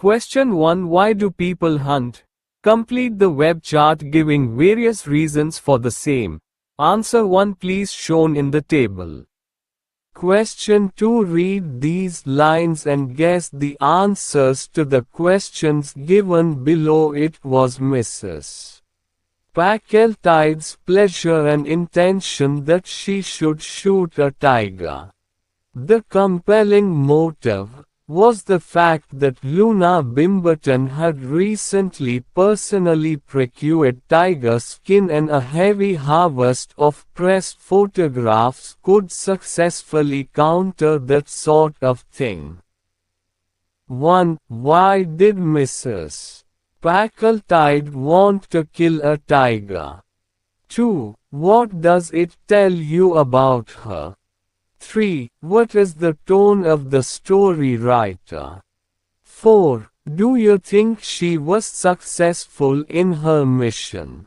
Question 1. Why do people hunt? Complete the web chart giving various reasons for the same. Answer 1 please shown in the table. Question 2. Read these lines and guess the answers to the questions given below. It was Mrs. Packletide's pleasure and intention that she should shoot a tiger. The compelling motive was the fact that Luna Bimberton had recently personally procured tiger skin, and a heavy harvest of press photographs could successfully counter that sort of thing. 1. Why did Mrs. Packletide want to kill a tiger? 2. What does it tell you about her? 3. What is the tone of the story writer? 4. Do you think she was successful in her mission?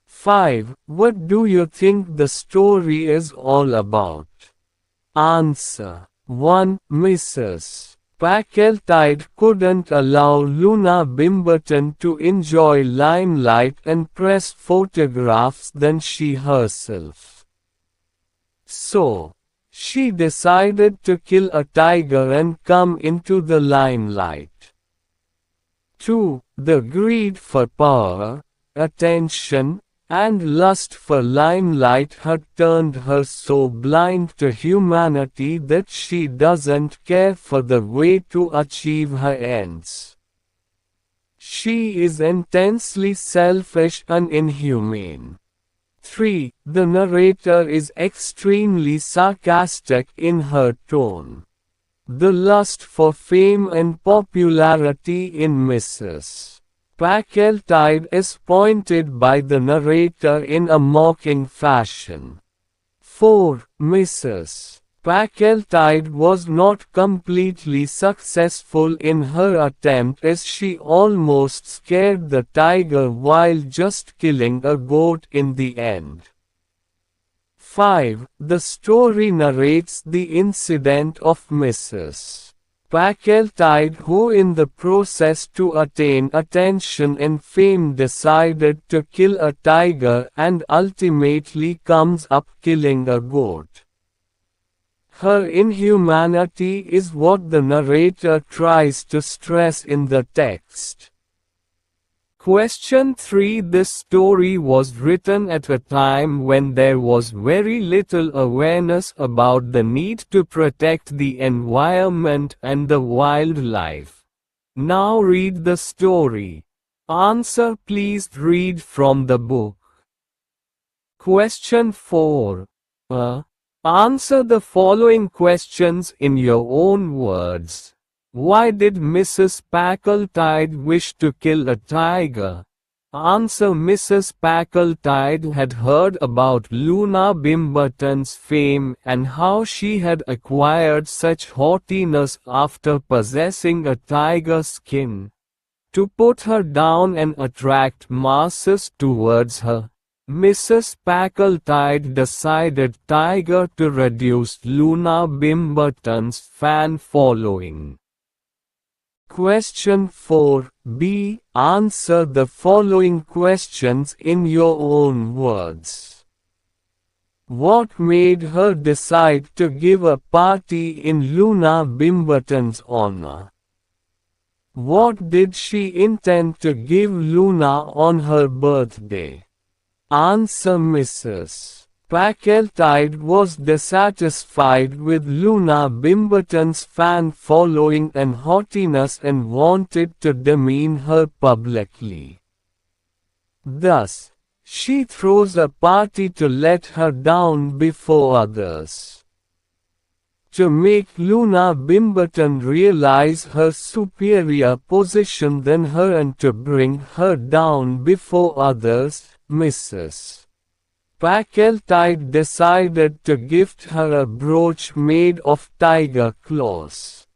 5. What do you think the story is all about? Answer. 1. Mrs. Packletide couldn't allow Luna Bimberton to enjoy limelight and press photographs than she herself. So, she decided to kill a tiger and come into the limelight. 2. The greed for power, attention, and lust for limelight had turned her so blind to humanity that she doesn't care for the way to achieve her ends. She is intensely selfish and inhumane. 3. The narrator is extremely sarcastic in her tone. The lust for fame and popularity in Mrs. Packletide is pointed by the narrator in a mocking fashion. 4. Mrs. Packletide was not completely successful in her attempt, as she almost scared the tiger while just killing a goat in the end. 5. The story narrates the incident of Mrs. Packletide, who in the process to attain attention and fame decided to kill a tiger and ultimately comes up killing a goat. Her inhumanity is what the narrator tries to stress in the text. Question 3. This story was written at a time when there was very little awareness about the need to protect the environment and the wildlife. Now read the story. Answer please read from the book. Question 4. Answer the following questions in your own words. Why did Mrs. Packletide wish to kill a tiger? Answer. Mrs. Packletide had heard about Luna Bimberton's fame and how she had acquired such haughtiness after possessing a tiger skin. To put her down and attract masses towards her, Mrs. Packletide decided tiger to reduce Luna Bimberton's fan following. Question 4b. Answer the following questions in your own words. What made her decide to give a party in Luna Bimberton's honor? What did she intend to give Luna on her birthday? Answer. Mrs. Packletide was dissatisfied with Luna Bimberton's fan following and haughtiness and wanted to demean her publicly. Thus, she throws a party to let her down before others. To make Luna Bimberton realize her superior position than her and to bring her down before others, Mrs. Packletide decided to gift her a brooch made of tiger claws.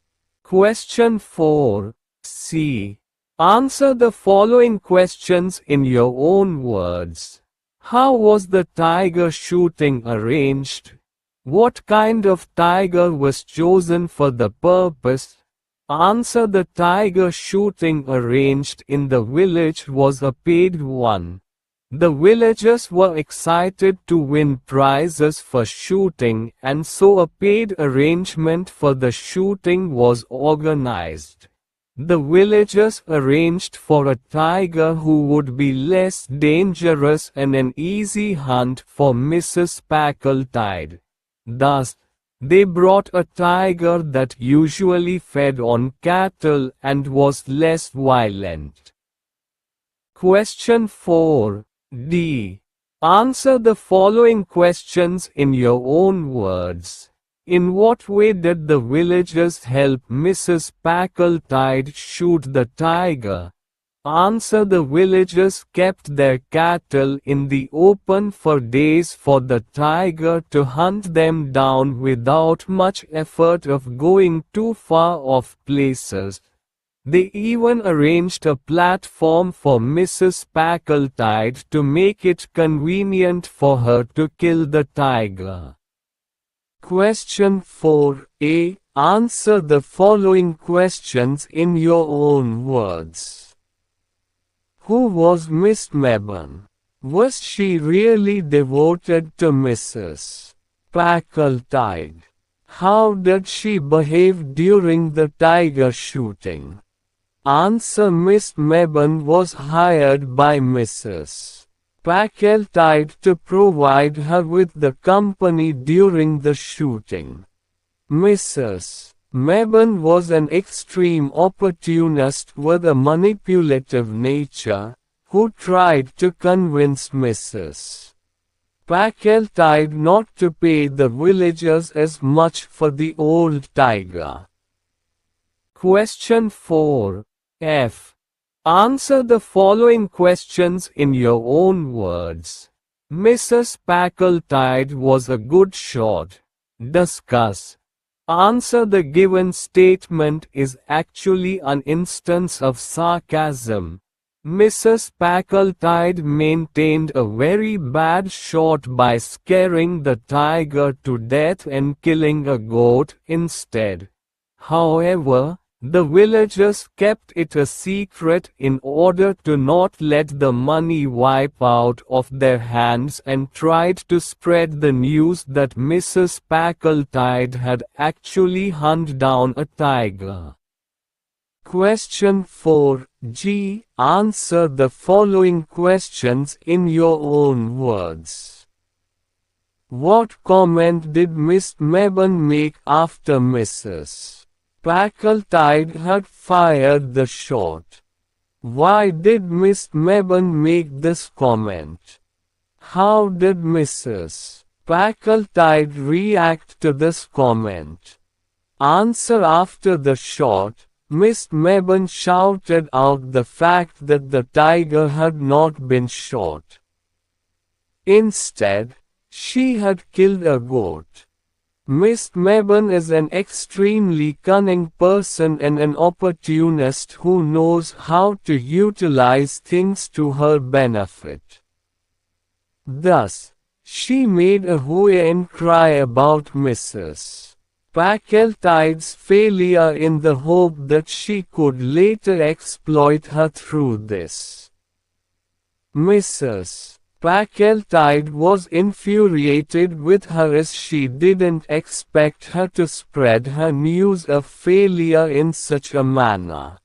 Question 4c. Answer the following questions in your own words. How was the tiger shooting arranged? What kind of tiger was chosen for the purpose? Answer: the tiger shooting arranged in the village was a paid one. The villagers were excited to win prizes for shooting, and so a paid arrangement for the shooting was organized. The villagers arranged for a tiger who would be less dangerous and an easy hunt for Mrs. Packletide. Thus, they brought a tiger that usually fed on cattle and was less violent. Question 4. D. Answer the following questions in your own words. In what way did the villagers help Mrs. Packletide shoot the tiger? Answer: the villagers kept their cattle in the open for days for the tiger to hunt them down without much effort of going too far off places. They even arranged a platform for Mrs. Packletide to make it convenient for her to kill the tiger. Question 4a. Answer the following questions in your own words. Who was Miss Mabon? Was she really devoted to Mrs. Packletide? How did she behave during the tiger shooting? Answer: Miss Mabon was hired by Mrs. Packletide to provide her with the company during the shooting. Mrs. Mabon was an extreme opportunist with a manipulative nature, who tried to convince Mrs. Packletide not to pay the villagers as much for the old tiger. Question 4. F. Answer the following questions in your own words. Mrs. Packletide was a good shot. Discuss. Answer: the given statement is actually an instance of sarcasm. Mrs. Packletide maintained a very bad shot by scaring the tiger to death and killing a goat instead. However, the villagers kept it a secret in order to not let the money wipe out of their hands and tried to spread the news that Mrs. Packletide had actually hunted down a tiger. Question 4g. Answer the following questions in your own words. What comment did Miss Mabon make after Mrs. Packletide had fired the shot? Why did Miss Mabon make this comment? How did Mrs. Packletide react to this comment? Answer: after the shot, Miss Mabon shouted out the fact that the tiger had not been shot. Instead, she had killed a goat. Miss Mabon is an extremely cunning person and an opportunist who knows how to utilize things to her benefit. Thus, she made a hue and cry about Mrs. Packletide's failure in the hope that she could later exploit her through this. Mrs. Packletide was infuriated with her as she didn't expect her to spread her news of failure in such a manner.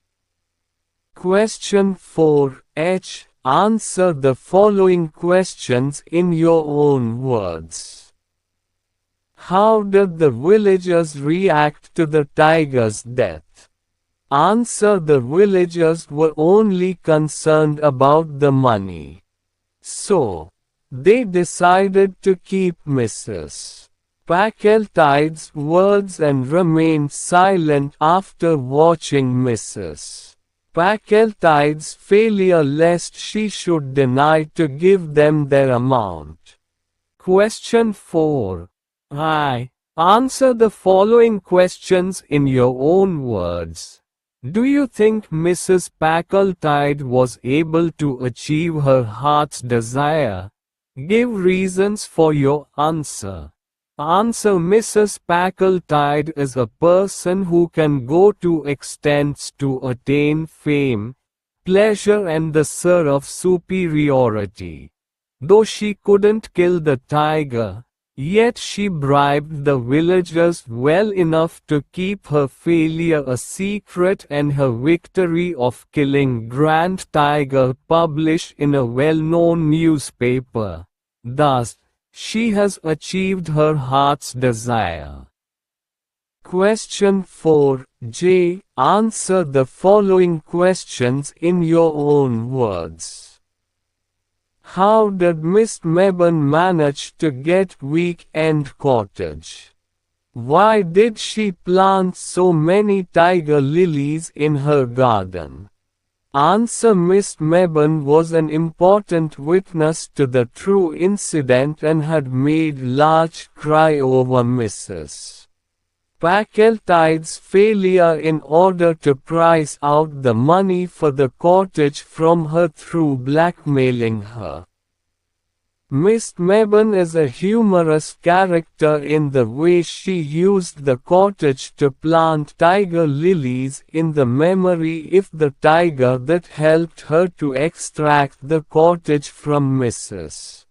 Question 4h. Answer the following questions in your own words. How did the villagers react to the tiger's death? Answer: the villagers were only concerned about the money. So, they decided to keep Mrs. Packletide's words and remained silent after watching Mrs. Packletide's failure lest she should deny to give them their amount. Question 4. Answer the following questions in your own words. Do you think Mrs. Packletide was able to achieve her heart's desire? Give reasons for your answer. Answer: Mrs. Packletide is a person who can go to extents to attain fame, pleasure and the sir of superiority. Though she couldn't kill the tiger, yet she bribed the villagers well enough to keep her failure a secret and her victory of killing Grand Tiger published in a well-known newspaper. Thus, she has achieved her heart's desire. Question 4. J. Answer the following questions in your own words. How did Miss Mabon manage to get Weekend Cottage? Why did she plant so many tiger lilies in her garden? Answer: Miss Mabon was an important witness to the true incident and had made large cry over Mrs. Packletide's failure in order to price out the money for the cottage from her through blackmailing her. Miss Mabon is a humorous character in the way she used the cottage to plant tiger lilies in the memory of the tiger that helped her to extract the cottage from Mrs.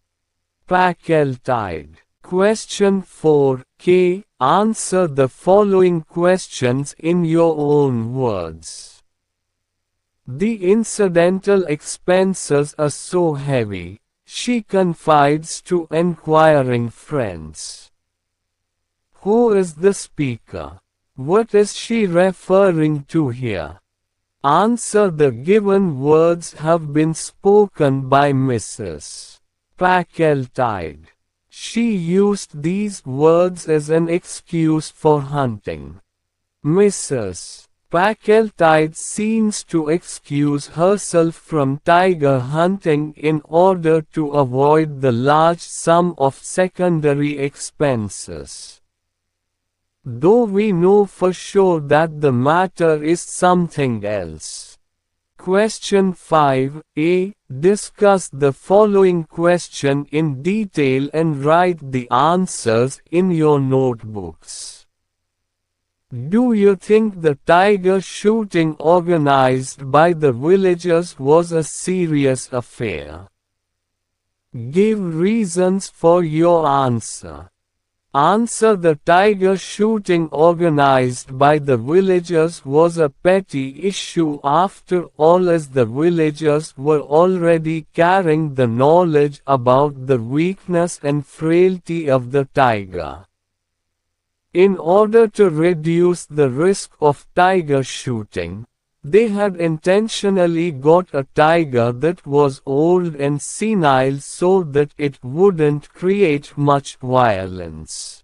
Packletide. Question 4. K. Answer the following questions in your own words. The incidental expenses are so heavy, she confides to enquiring friends. Who is the speaker? What is she referring to here? Answer: the given words have been spoken by Mrs. Packletide. She used these words as an excuse for hunting. Mrs. Packletide seems to excuse herself from tiger hunting in order to avoid the large sum of secondary expenses. Though we know for sure that the matter is something else. Question 5. A. Discuss the following question in detail and write the answers in your notebooks. Do you think the tiger shooting organized by the villagers was a serious affair? Give reasons for your answer. Answer: the tiger shooting organized by the villagers was a petty issue after all, as the villagers were already carrying the knowledge about the weakness and frailty of the tiger. In order to reduce the risk of tiger shooting, they had intentionally got a tiger that was old and senile so that it wouldn't create much violence.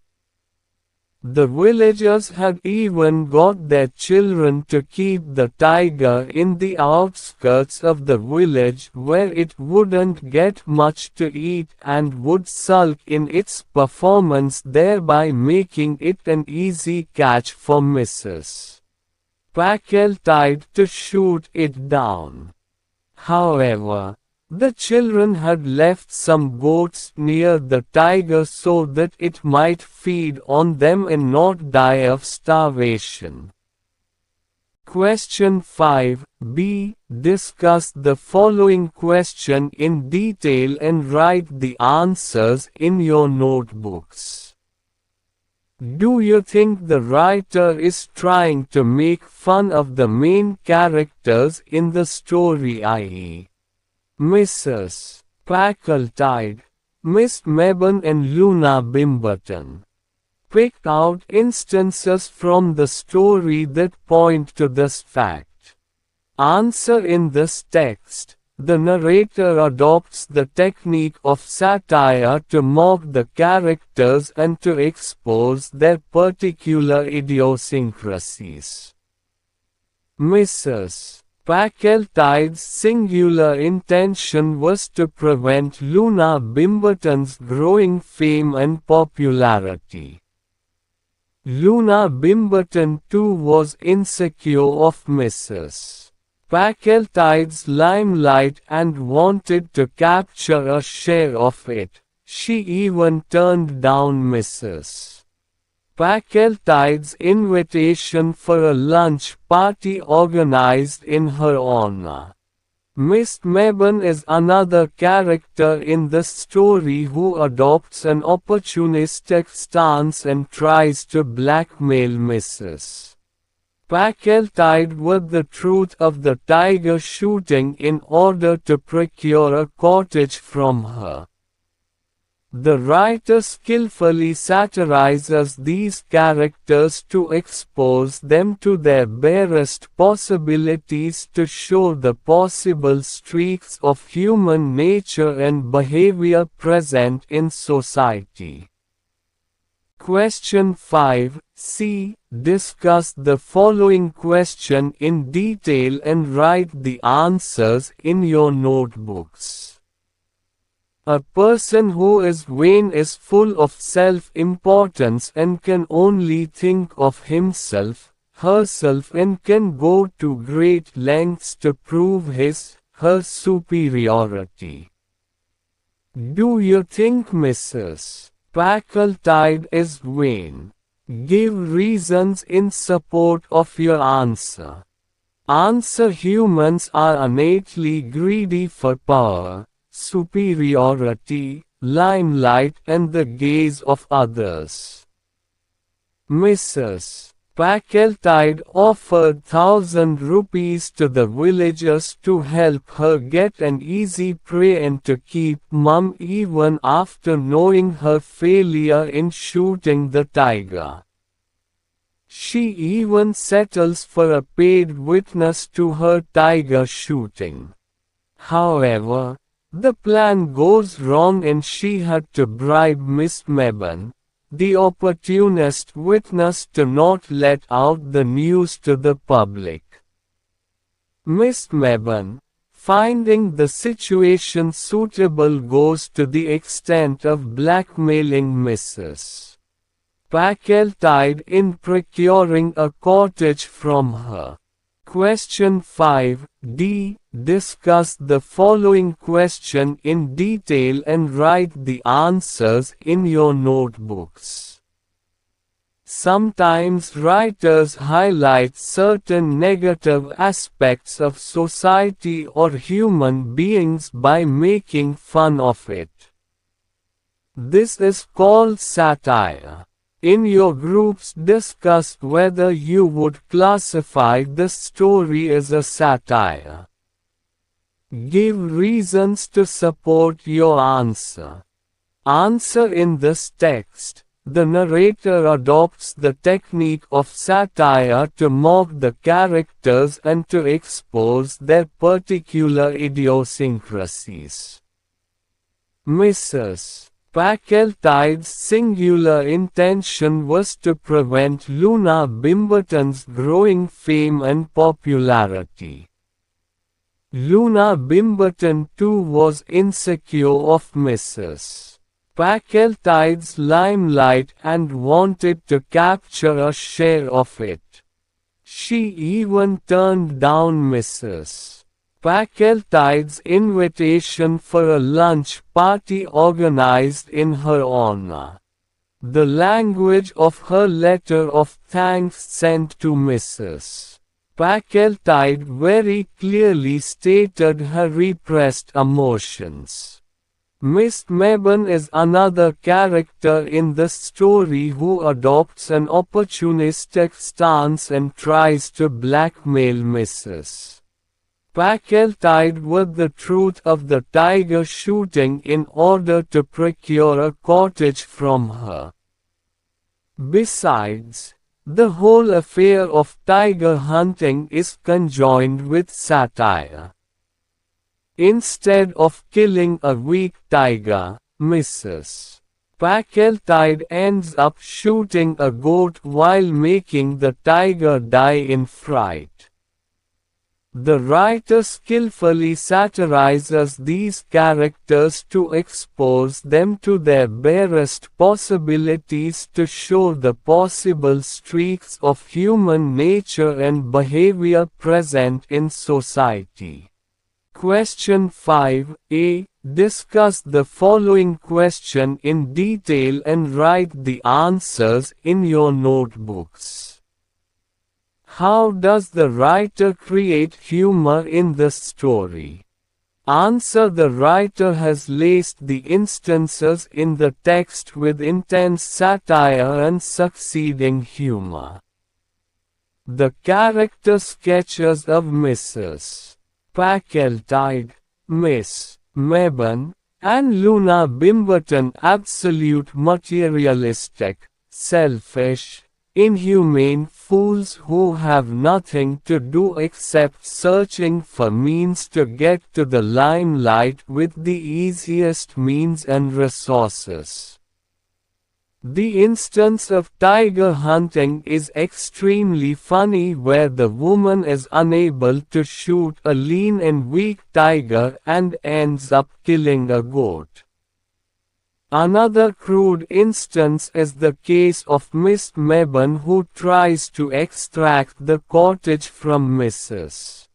The villagers had even got their children to keep the tiger in the outskirts of the village where it wouldn't get much to eat and would sulk in its performance, thereby making it an easy catch for Mrs. Packletide to shoot it down. However, the children had left some goats near the tiger so that it might feed on them and not die of starvation. Question 5. B. Discuss the following question in detail and write the answers in your notebooks. Do you think the writer is trying to make fun of the main characters in the story, i.e., Mrs. Packletide, Miss Mabon and Luna Bimberton? Pick out instances from the story that point to this fact. Answer: in this text, the narrator adopts the technique of satire to mock the characters and to expose their particular idiosyncrasies. Mrs. Packletide's singular intention was to prevent Luna Bimberton's growing fame and popularity. Luna Bimberton too was insecure of Mrs. Packletide's limelight and wanted to capture a share of it. She even turned down Mrs. Packeltide's invitation for a lunch party organized in her honor. Miss Mabon is another character in the story who adopts an opportunistic stance and tries to blackmail Mrs. Packeltide with the truth of the tiger shooting in order to procure a cottage from her. The writer skillfully satirizes these characters to expose them to their barest possibilities to show the possible streaks of human nature and behavior present in society. Question 5. C. Discuss the following question in detail and write the answers in your notebooks. A person who is vain is full of self-importance and can only think of himself, herself, and can go to great lengths to prove her superiority. Do you think Mrs. Packeltide is vain? Give reasons in support of your answer. Answer: humans are innately greedy for power, superiority, limelight, and the gaze of others. Mrs. Packeltide offered 1,000 rupees to the villagers to help her get an easy prey and to keep mum even after knowing her failure in shooting the tiger. She even settles for a paid witness to her tiger shooting. However, the plan goes wrong and she had to bribe Miss Mabon, the opportunist witness, to not let out the news to the public. Miss Mabon, finding the situation suitable, goes to the extent of blackmailing Mrs. Packeltide in procuring a cottage from her. Question 5. D. Discuss the following question in detail and write the answers in your notebooks. Sometimes writers highlight certain negative aspects of society or human beings by making fun of it. This is called satire. In your groups, discuss whether you would classify this story as a satire. Give reasons to support your answer. Answer: in this text, the narrator adopts the technique of satire to mock the characters and to expose their particular idiosyncrasies. Mrs. Packeltide's singular intention was to prevent Luna Bimberton's growing fame and popularity. Luna Bimberton too was insecure of Mrs. Packeltide's limelight and wanted to capture a share of it. She even turned down Mrs. Packeltide's invitation for a lunch party organized in her honor. The language of her letter of thanks sent to Mrs. Packeltide very clearly stated her repressed emotions. Miss Mabon is another character in the story who adopts an opportunistic stance and tries to blackmail Mrs. Packeltide with the truth of the tiger shooting in order to procure a cottage from her. Besides, the whole affair of tiger hunting is conjoined with satire. Instead of killing a weak tiger, Mrs. Packeltide ends up shooting a goat while making the tiger die in fright. The writer skillfully satirizes these characters to expose them to their barest possibilities to show the possible streaks of human nature and behavior present in society. Question 5a. Discuss the following question in detail and write the answers in your notebooks. How does the writer create humor in the story? Answer. The writer has laced the instances in the text with intense satire and succeeding humor. The character sketches of Mrs. Packletide, Miss Mebane, and Luna Bimberton absolute materialistic, selfish, inhumane fools who have nothing to do except searching for means to get to the limelight with the easiest means and resources. The instance of tiger hunting is extremely funny, where the woman is unable to shoot a lean and weak tiger and ends up killing a goat. Another crude instance is the case of Miss Mebane, who tries to extract the cottage from Mrs.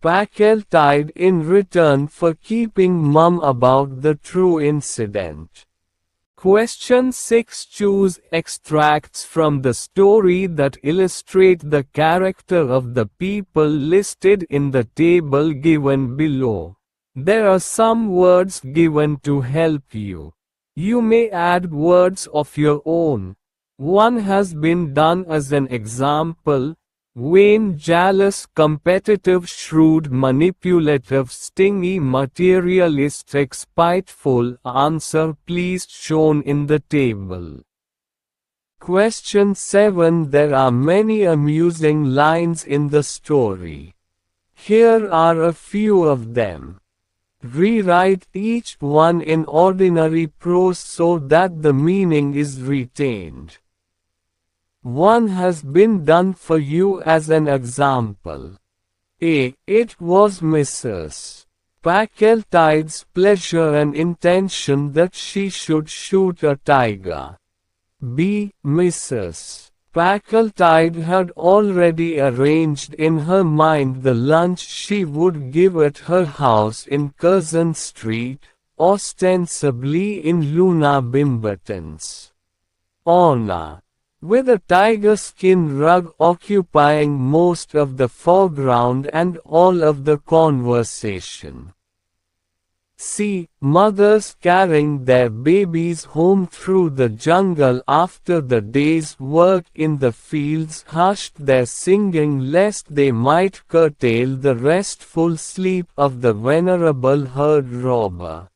Packletide in return for keeping mum about the true incident. Question 6. Choose extracts from the story that illustrate the character of the people listed in the table given below. There are some words given to help you. You may add words of your own. One has been done as an example: vain, jealous, competitive, shrewd, manipulative, stingy, materialistic, spiteful. Answer please shown in the table. Question 7. There are many amusing lines in the story. Here are a few of them. Rewrite each one in ordinary prose so that the meaning is retained. One has been done for you as an example. A. It was Mrs. Packletide's pleasure and intention that she should shoot a tiger. B. Mrs. Packletide had already arranged in her mind the lunch she would give at her house in Curzon Street, ostensibly in Luna Bimberton's honor, with a tiger skin rug occupying most of the foreground and all of the conversation. C. Mothers carrying their babies home through the jungle after the day's work in the fields hushed their singing lest they might curtail the restful sleep of the venerable herd robber.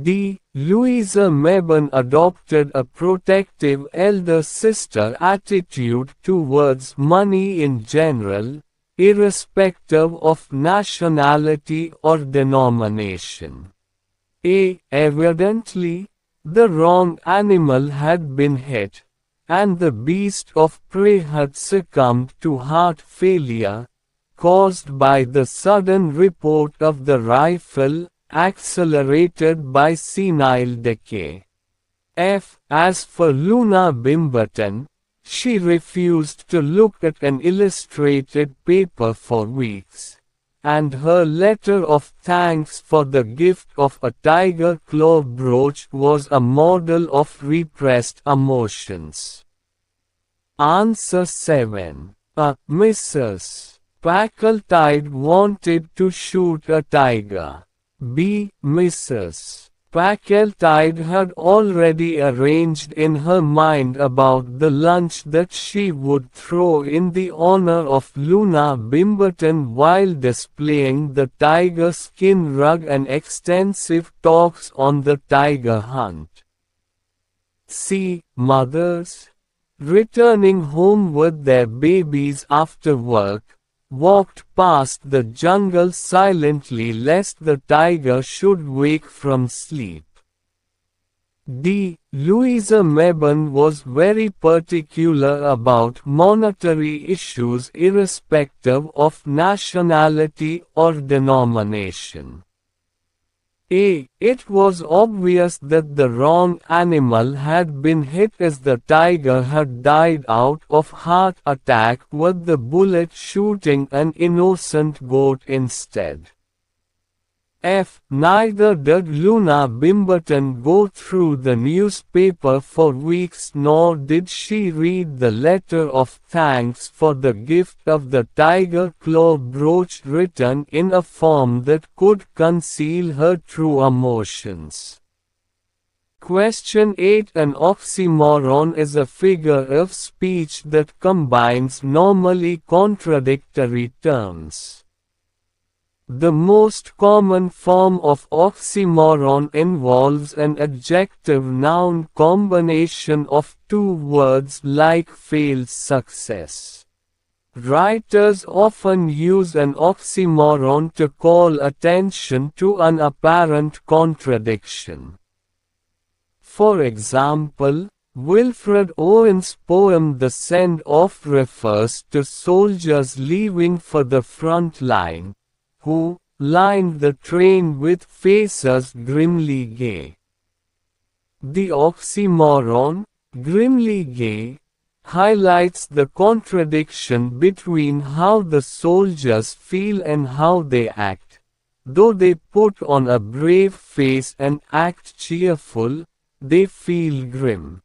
D. Louisa Mebane adopted a protective elder sister attitude towards money in general, irrespective of nationality or denomination. A. Evidently, the wrong animal had been hit, and the beast of prey had succumbed to heart failure, caused by the sudden report of the rifle, accelerated by senile decay. F. As for Luna Bimberton, she refused to look at an illustrated paper for weeks, and her letter of thanks for the gift of a tiger claw brooch was a model of repressed emotions. Answer 7. A. Mrs. Packletide wanted to shoot a tiger. B. Mrs. Packletide had already arranged in her mind about the lunch that she would throw in the honor of Luna Bimberton while displaying the tiger skin rug and extensive talks on the tiger hunt. C. Mothers, returning home with their babies after work, walked past the jungle silently lest the tiger should wake from sleep. D. Louisa Mebane was very particular about monetary issues irrespective of nationality or denomination. A. It was obvious that the wrong animal had been hit as the tiger had died out of heart attack with the bullet shooting an innocent goat instead. Neither did Luna Bimberton go through the newspaper for weeks, nor did she read the letter of thanks for the gift of the tiger claw brooch written in a form that could conceal her true emotions. Question 8. An oxymoron is a figure of speech that combines normally contradictory terms. The most common form of oxymoron involves an adjective-noun combination of two words like failed success. Writers often use an oxymoron to call attention to an apparent contradiction. For example, Wilfred Owen's poem The Send-Off refers to soldiers leaving for the front line, who lined the train with faces grimly gay. The oxymoron, grimly gay, highlights the contradiction between how the soldiers feel and how they act. Though they put on a brave face and act cheerful, they feel grim.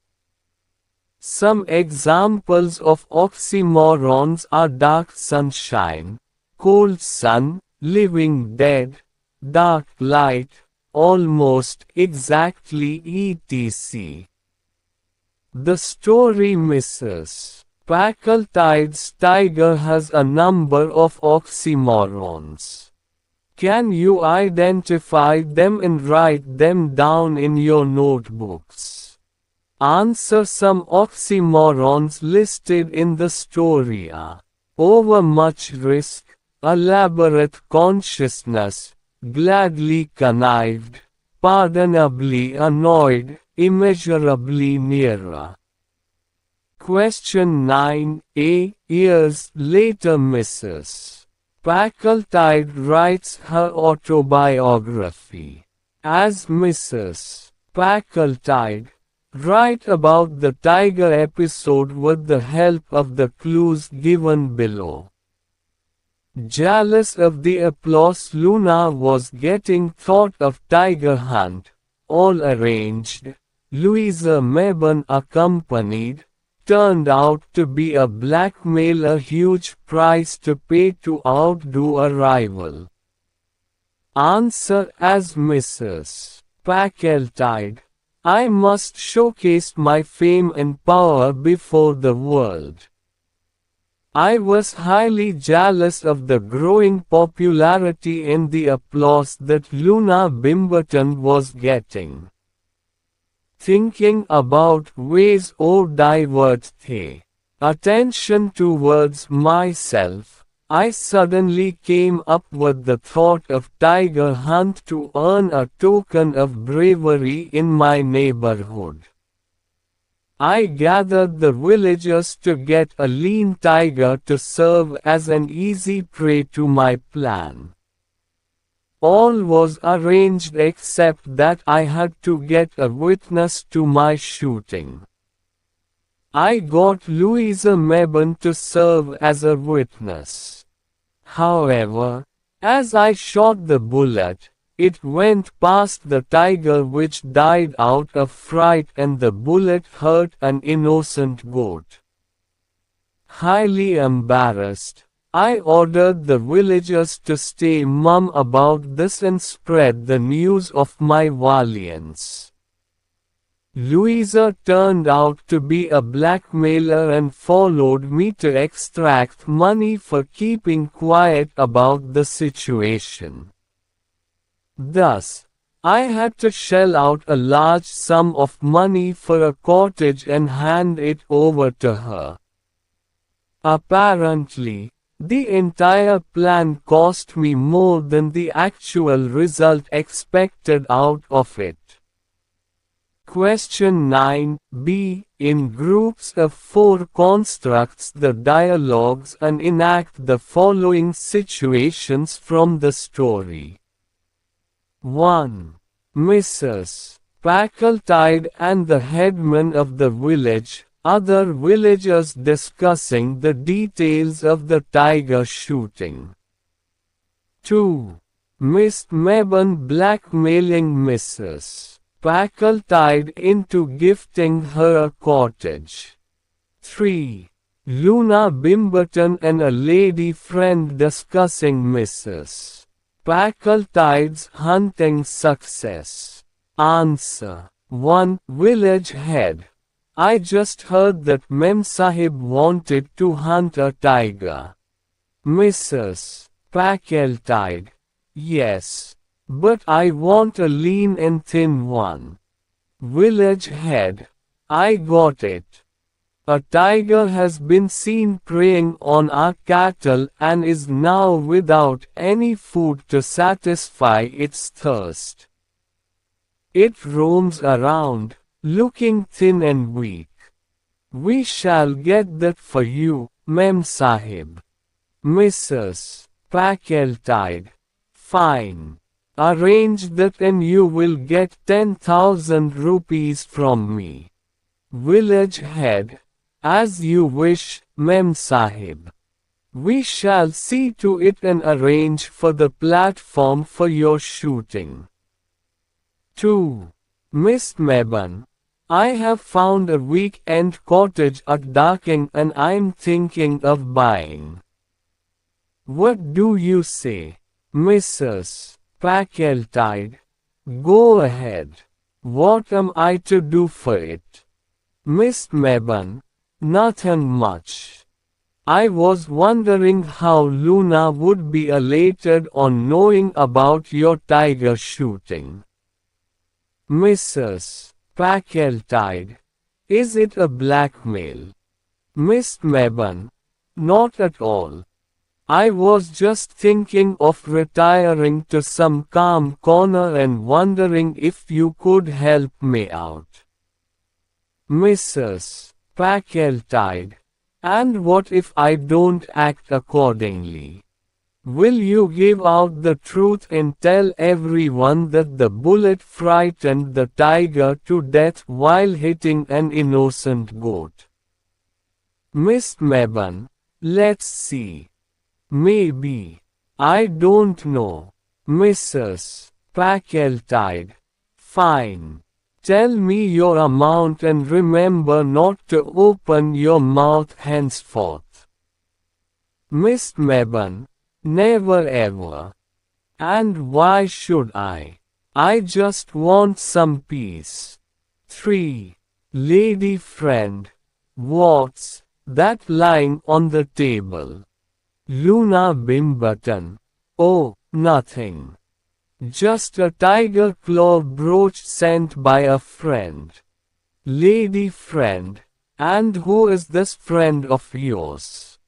Some examples of oxymorons are dark sunshine, cold sun, living dead, dark light, almost exactly etc. The story Mrs. Packletide's tiger has a number of oxymorons. Can you identify them and write them down in your notebooks? Answer. Some oxymorons listed in the story are overmuch risk, elaborate consciousness, gladly connived, pardonably annoyed, immeasurably nearer. Question 9. Years later Mrs. Packletide writes her autobiography. As Mrs. Packletide, write about the tiger episode with the help of the clues given below. Jealous of the applause Luna was getting, thought of tiger hunt, all arranged, Louisa Mebbon accompanied, turned out to be a blackmail, a huge price to pay to outdo a rival. Answer. As Mrs. Packletide, I must showcase my fame and power before the world. I was highly jealous of the growing popularity and the applause that Luna Bimberton was getting. Thinking about ways to divert the attention towards myself, I suddenly came up with the thought of tiger hunt to earn a token of bravery in my neighborhood. I gathered the villagers to get a lean tiger to serve as an easy prey to my plan. All was arranged except that I had to get a witness to my shooting. I got Louisa Mebbon to serve as a witness. However, as I shot the bullet, it went past the tiger, which died out of fright, and the bullet hurt an innocent goat. Highly embarrassed, I ordered the villagers to stay mum about this and spread the news of my valiance. Louisa turned out to be a blackmailer and followed me to extract money for keeping quiet about the situation. Thus, I had to shell out a large sum of money for a cottage and hand it over to her. Apparently, the entire plan cost me more than the actual result expected out of it. Question 9b. In groups of 4 constructs the dialogues and enact the following situations from the story. 1. Mrs. Packletide and the headman of the village, other villagers discussing the details of the tiger shooting. 2. Miss Mabon blackmailing Mrs. Packletide into gifting her a cottage. 3. Luna Bimberton and a lady friend discussing Mrs. Packletide's hunting success. Answer. 1. Village head. I just heard that Mem Sahib wanted to hunt a tiger. Mrs. Packletide. Yes. But I want a lean and thin one. Village head. I got it. A tiger has been seen preying on our cattle and is now without any food to satisfy its thirst. It roams around, looking thin and weak. We shall get that for you, Mem Sahib. Mrs. Packletide. Fine. Arrange that and you will get 10,000 rupees from me. Village head. As you wish, Mem Sahib. We shall see to it and arrange for the platform for your shooting. 2. Miss Mabon. I have found a weekend cottage at Darking and I'm thinking of buying. What do you say, Mrs. Packletide? Go ahead. What am I to do for it? Miss Mabon. Nothing much. I was wondering how Luna would be elated on knowing about your tiger shooting. Mrs. Packletide. Is it a blackmail? Miss Mabon. Not at all. I was just thinking of retiring to some calm corner and wondering if you could help me out. Mrs. Packletide. And what if I don't act accordingly? Will you give out the truth and tell everyone that the bullet frightened the tiger to death while hitting an innocent goat? Miss Mabon. Let's see. Maybe. I don't know. Mrs. Packletide. Fine. Tell me your amount and remember not to open your mouth henceforth. Miss Mabon. Never ever. And why should I? I just want some peace. 3. Lady friend. What's that lying on the table? Luna Bimberton. Oh, nothing. Just a tiger claw brooch sent by a friend. Lady friend. And who is this friend of yours?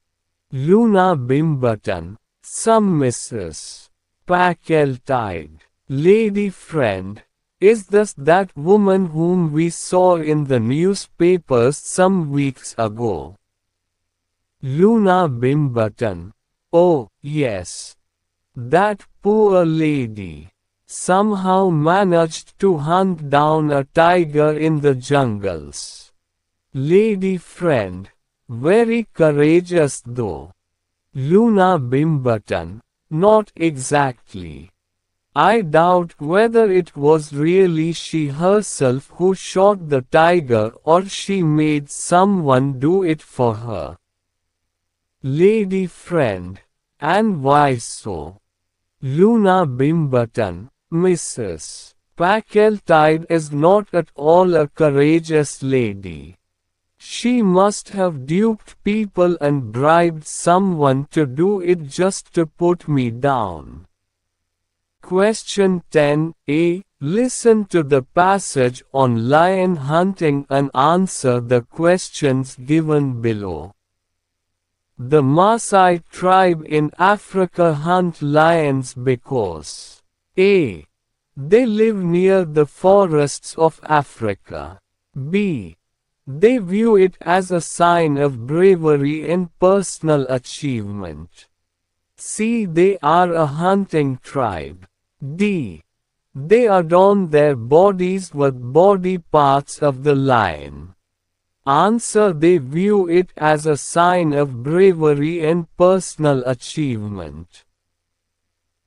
Luna Bimberton. Some Mrs. Packletide. Lady friend. Is this that woman whom we saw in the newspapers some weeks ago? Luna Bimberton. Oh, yes. That poor lady somehow managed to hunt down a tiger in the jungles. Lady friend. Very courageous though. Luna Bimberton. Not exactly. I doubt whether it was really she herself who shot the tiger or she made someone do it for her. Lady friend. And why so? Luna Bimberton. Mrs. Packletide is not at all a courageous lady. She must have duped people and bribed someone to do it just to put me down. Question 10a. Listen to the passage on lion hunting and answer the questions given below. The Maasai tribe in Africa hunt lions because a. They live near the forests of Africa. B. They view it as a sign of bravery and personal achievement. C. They are a hunting tribe. D. They adorn their bodies with body parts of the lion. Answer. They view it as a sign of bravery and personal achievement.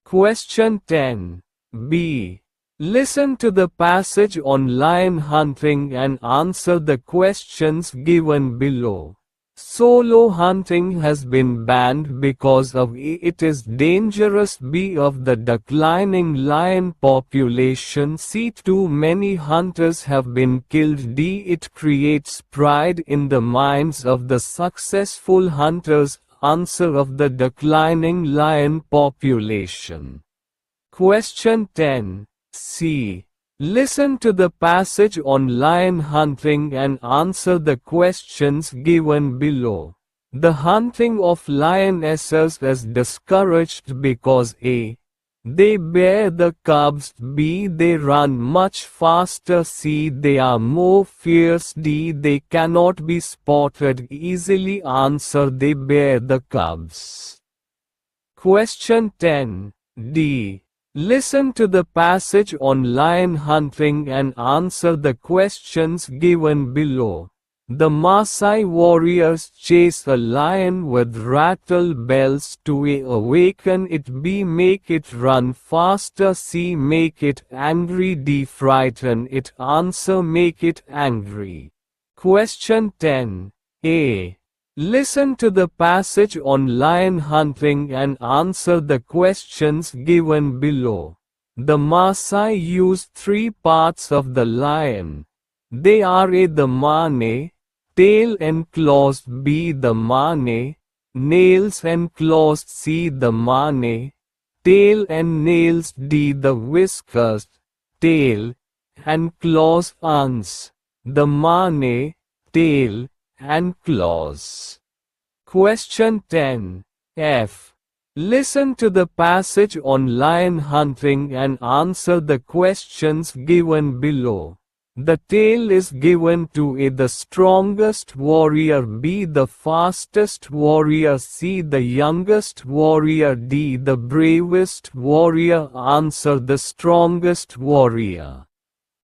Question 10. B. Listen to the passage on lion hunting and answer the questions given below. Solo hunting has been banned because of A. It is dangerous. B. Of the declining lion population. C. Too many hunters have been killed. D. It creates pride in the minds of the successful hunters. Answer: of the declining lion population. Question 10. C. Listen to the passage on lion hunting and answer the questions given below. The hunting of lionesses is discouraged because A. They bear the cubs. B. They run much faster. C. They are more fierce. D. They cannot be spotted easily. Answer: they bear the cubs. Question 10. D. Listen to the passage on lion hunting and answer the questions given below. The Maasai warriors chase a lion with rattle bells. To A. Awaken it. B. Make it run faster. C. Make it angry. D. Frighten it. Answer: make it angry. Question 10. A. Listen to the passage on lion hunting and answer the questions given below. The Maasai use 3 parts of the lion. They are A. the mane, tail and claws. B. the mane, nails and claws. C. the mane, tail and nails. D. the whiskers, tail, and claws. Ans: the mane, tail, and claws. Question 10. F. Listen to the passage on lion hunting and answer the questions given below. The tail is given to A. the strongest warrior. B. the fastest warrior. C. the youngest warrior. D. the bravest warrior. Answer: the strongest warrior.